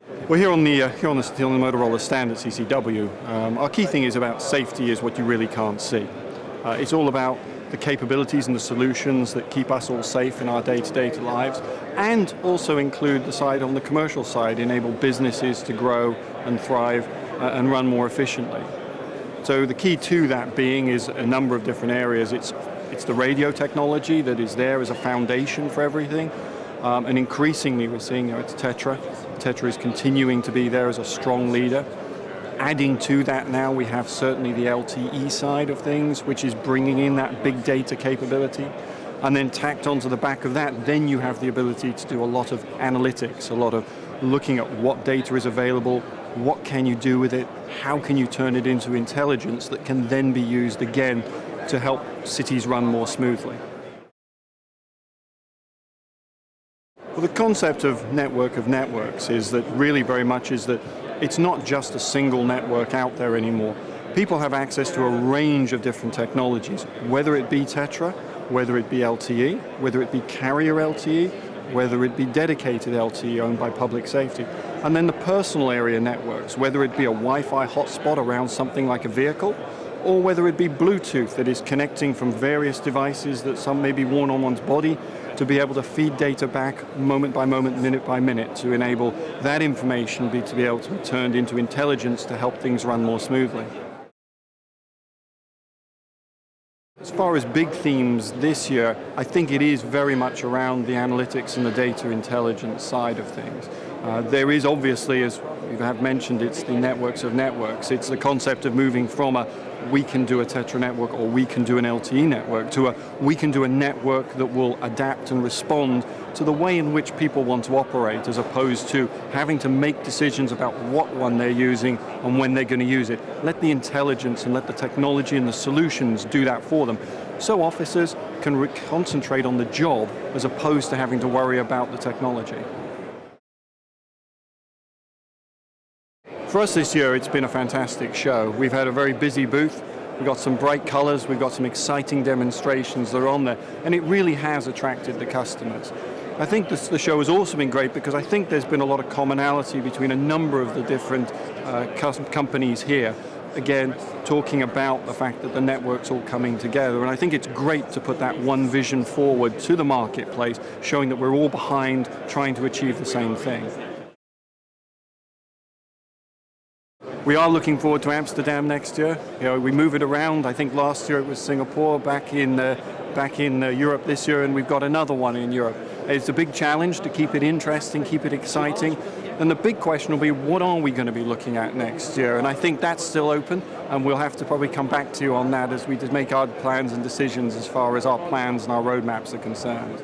Well, here on the Motorola stand at CCW, our key thing is about safety is what you really can't see. It's all about the capabilities and the solutions that keep us all safe in our day-to-day lives, and also include the side on the commercial side, enable businesses to grow and thrive and run more efficiently. So the key to that being is a number of different areas. It's the radio technology that is there as a foundation for everything. And increasingly we're seeing it's Tetra. Tetra is continuing to be there as a strong leader. Adding to that now we have certainly the LTE side of things, which is bringing in that big data capability. And then tacked onto the back of that, then you have the ability to do a lot of analytics, a lot of looking at what data is available, what can you do with it, how can you turn it into intelligence that can then be used again to help cities run more smoothly. Well, the concept of networks is that really very much is that it's not just a single network out there anymore. People have access to a range of different technologies, whether it be Tetra, whether it be LTE, whether it be carrier LTE, whether it be dedicated LTE owned by public safety. And then the personal area networks, whether it be a Wi-Fi hotspot around something like a vehicle, or whether it be Bluetooth that is connecting from various devices that some may be worn on one's body to be able to feed data back moment by moment, minute by minute to enable that information to be able to be turned into intelligence to help things run more smoothly. As far as big themes this year, I think it is very much around the analytics and the data intelligence side of things. There is obviously, as you have mentioned, it's the networks of networks. It's the concept of moving from a we can do a Tetra network or we can do an LTE network to a we can do a network that will adapt and respond to the way in which people want to operate, as opposed to having to make decisions about what one they're using and when they're going to use it. Let the intelligence and let the technology and the solutions do that for them, so officers can concentrate on the job as opposed to having to worry about the technology. For us this year, it's been a fantastic show. We've had a very busy booth. We've got some bright colors, we've got some exciting demonstrations that are on there, and it really has attracted the customers. I think the show has also been great because I think there's been a lot of commonality between a number of the different companies here. Again, talking about the fact that the network's all coming together, and I think it's great to put that one vision forward to the marketplace, showing that we're all behind trying to achieve the same thing. We are looking forward to Amsterdam next year. We move it around. I think last year it was Singapore, back in Europe this year, and we've got another one in Europe. It's a big challenge to keep it interesting, keep it exciting. And the big question will be, what are we going to be looking at next year? And I think that's still open, and we'll have to probably come back to you on that as we make our plans and decisions as far as our plans and our roadmaps are concerned.